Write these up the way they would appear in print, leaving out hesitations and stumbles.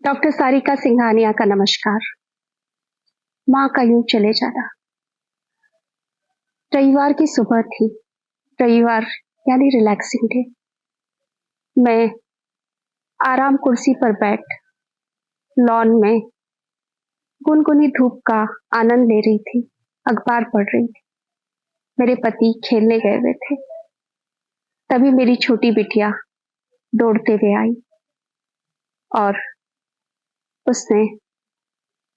Doctor Sarika Singhania का नमस्कार। माँ का यूं चले जाना। रविवार की सुबह थी। रविवार यानी रिलैक्सिंग डे। मैं आराम कुर्सी पर बैठ लॉन में गुनगुनी धूप का आनंद ले रही थी। अखबार पढ़ रही थी। मेरे पति खेलने गए हुए थे। तभी मेरी छोटी बिटिया दौड़ते हुए आई और उसने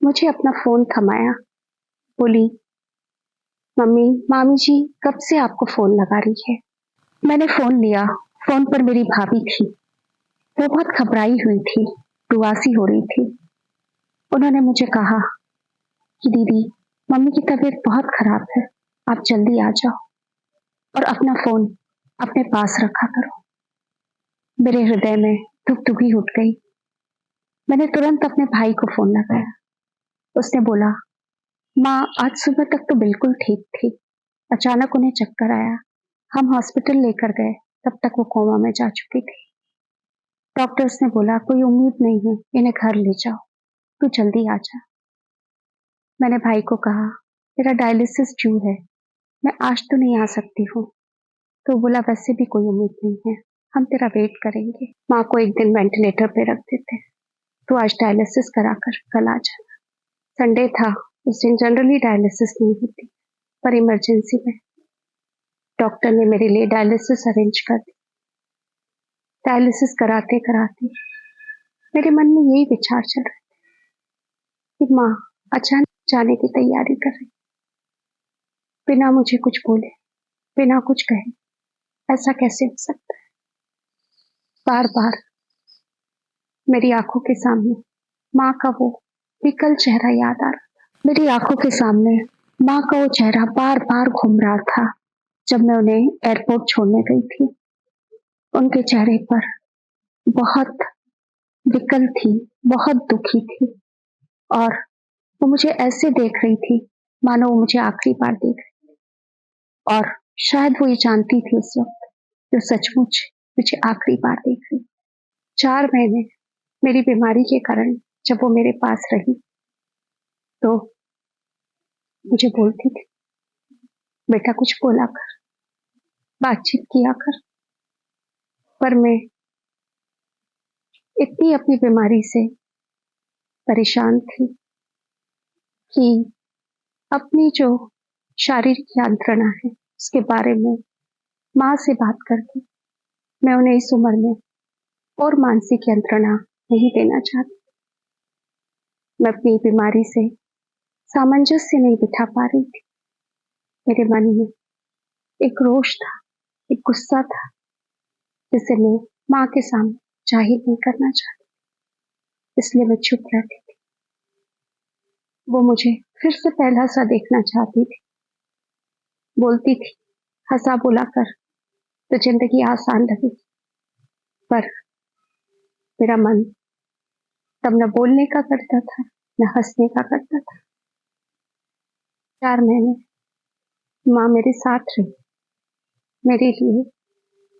मुझे अपना फोन थमाया। बोली, मम्मी, मामी जी कब से आपको फोन लगा रही है। मैंने फोन लिया। फोन पर मेरी भाभी थी। वो बहुत घबराई हुई थी, रुआसी हो रही थी। उन्होंने मुझे कहा कि दीदी, मम्मी की तबीयत बहुत खराब है, आप जल्दी आ जाओ और अपना फोन अपने पास रखा करो। मेरे हृदय में धुकधुकी उठ गई। मैंने तुरंत अपने भाई को फोन लगाया। उसने बोला, माँ आज सुबह तक तो बिल्कुल ठीक थी, अचानक उन्हें चक्कर आया, हम हॉस्पिटल लेकर गए, तब तक वो कोमा में जा चुकी थी। डॉक्टर्स ने बोला कोई उम्मीद नहीं है, इन्हें घर ले जाओ, तू जल्दी आ जा। मैंने भाई को कहा, मेरा डायलिसिस ड्यू है, मैं आज तो नहीं आ सकती हूँ। तो बोला वैसे भी कोई उम्मीद नहीं है, हम तेरा वेट करेंगे, माँ को एक दिन वेंटिलेटर पे रख देते, तो आज डायलिसिस कराकर कल आ जाना। संडे था, उस दिन जनरली डायलिसिस नहीं होती, पर इमरजेंसी में डॉक्टर ने मेरे लिए डायलिसिस अरेंज कर दी। डायलिसिस कराते कराते मेरे मन में यही विचार चल रहे थे कि माँ अचानक जाने की तैयारी कर रही, बिना मुझे कुछ बोले, बिना कुछ कहे। ऐसा कैसे हो सकता है। बार बार मेरी आंखों के सामने माँ का वो विकल चेहरा याद आ रहा था। मेरी आंखों के सामने माँ का वो चेहरा बार बार घूम रहा था जब मैं उन्हें एयरपोर्ट छोड़ने गई थी। उनके चेहरे पर बहुत विकल थी, बहुत दुखी थी, और वो मुझे ऐसे देख रही थी मानो वो मुझे आखिरी बार देख रही थी। और शायद वो ये जानती थी उस वक्त जो सचमुच मुझे आखिरी बार देख रही। 4 महीने मेरी बीमारी के कारण जब वो मेरे पास रही तो मुझे बोलती थी, बेटा कुछ बोला कर, बातचीत किया कर। पर मैं इतनी अपनी बीमारी से परेशान थी कि अपनी जो शारीरिक यंत्रणा है उसके बारे में माँ से बात करके मैं उन्हें इस उम्र में और मानसिक यंत्रणा नहीं देना चाहती। मैं अपनी बीमारी से सामंजस्य नहीं बिठा पा रही थी। मेरे मन में एक रोष था, एक गुस्सा था, जिसे मैं माँ के सामने जाहिर नहीं करना चाहती, इसलिए मैं चुप रहती थी। वो मुझे फिर से पहला सा देखना चाहती थी। बोलती थी, हंसा बुला कर तो जिंदगी आसान लगेगी। पर मेरा मन तब न बोलने का करता था, न हंसने का करता था। 4 महीने माँ मेरे साथ रही। मेरे लिए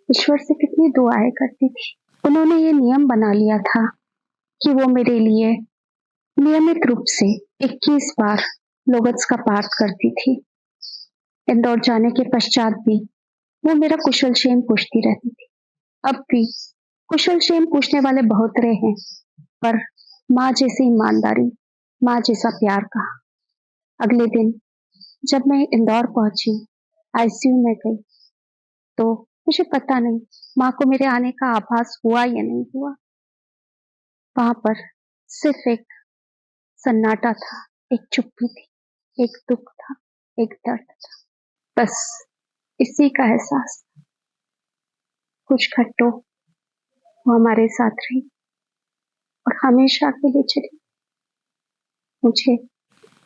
ईश्वर से कितनी दुआएं करती थी। उन्होंने ये नियम बना लिया था कि वो मेरे लिए नियमित रूप से 21 बार लोगत्स का पाठ करती थी। इंदौर जाने के पश्चात भी वो मेरा कुशल क्षेम पूछती रहती थी। अब भी कुशल क्षेम पूछने वाले बहुत रहे हैं, पर माँ जैसी ईमानदारी, माँ जैसा प्यार कहा। अगले दिन जब मैं इंदौर पहुंची, आईसीयू में गई, तो मुझे पता नहीं माँ को मेरे आने का आभास हुआ या नहीं हुआ। वहां पर सिर्फ एक सन्नाटा था, एक चुप्पी थी, एक दुख था, एक दर्द था, बस इसी का एहसास। कुछ घंटों वो हमारे साथ रही और हमेशा के लिए चली। मुझे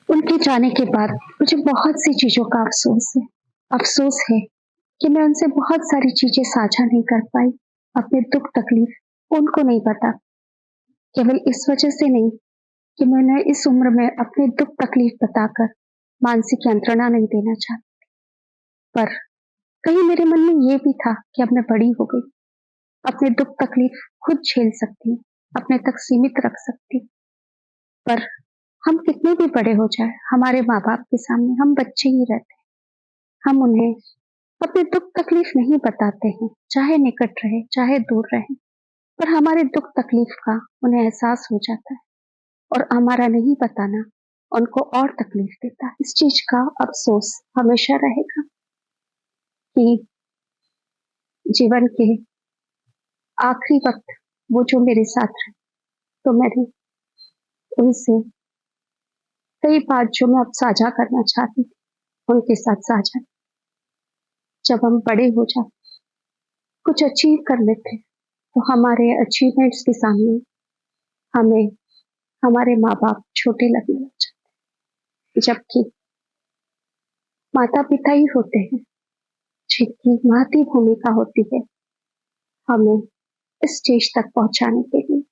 उनके जाने के बाद मुझे बहुत सी चीजों का अफसोस है। अफसोस है कि मैं उनसे बहुत सारी चीजें साझा नहीं कर पाई, अपने दुख तकलीफ उनको नहीं बता। केवल इस वजह से नहीं कि मैं उन्हें इस उम्र में अपने दुख तकलीफ बताकर मानसिक यंत्रणा नहीं देना चाहती, पर कहीं मेरे मन में ये भी था कि अब मैं बड़ी हो गई, अपने दुख तकलीफ खुद झेल सकती हूँ, अपने तक सीमित रख सकती, पर हम कितने भी बड़े हो जाए हमारे माँ बाप के सामने हम बच्चे ही रहते हैं। हम उन्हें अपने दुख तकलीफ नहीं बताते हैं, चाहे निकट रहे चाहे दूर रहे, पर हमारे दुख तकलीफ का उन्हें एहसास हो जाता है और हमारा नहीं बताना उनको और तकलीफ देता है। इस चीज का अफसोस हमेशा रहेगा कि जीवन के आखिरी वक्त वो जो मेरे साथ रहे, तो मैंने उनसे कई बात जो मैं अब साझा करना चाहती थी उनके साथ साझा। जब हम बड़े हो जाते कुछ अचीव कर लेते तो हमारे अचीवमेंट्स के सामने हमें हमारे माँ बाप छोटे लगने लग जाते, जबकि माता पिता ही होते हैं जिनकी महती भूमिका होती है हमें इस स्टेज तक पहुंचाने के लिए,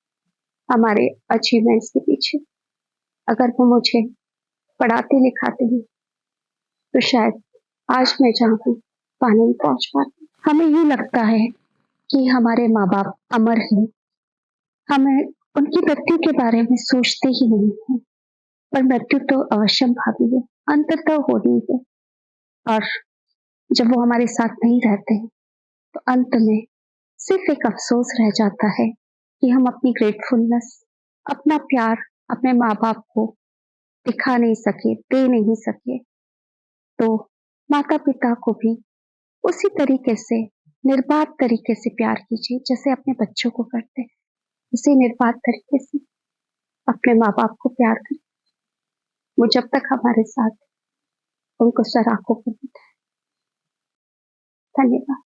हमारे अचीवमेंट्स के पीछे। अगर वो मुझे पढ़ाते लिखाते हैं तो शायद आज मैं जहाँ हूँ वहाँ नहीं पहुंच पाती। हमें यूं लगता है कि हमारे माँ बाप अमर हैं, हमें उनकी मृत्यु के बारे में सोचते ही नहीं है, पर मृत्यु तो अवश्य भावी है, अंततः होनी है। और जब वो हमारे साथ नहीं रहते हैं तो अंत में सिर्फ एक अफसोस रह जाता है कि हम अपनी ग्रेटफुलनेस, अपना प्यार अपने माँ बाप को दिखा नहीं सके, दे नहीं सके। तो माता पिता को भी उसी तरीके से, निर्बाध तरीके से प्यार कीजिए जैसे अपने बच्चों को करते हैं। उसी निर्बाध तरीके से अपने माँ बाप को प्यार करें। वो जब तक हमारे साथ, उनको सर आंखों पर बिठाए। धन्यवाद।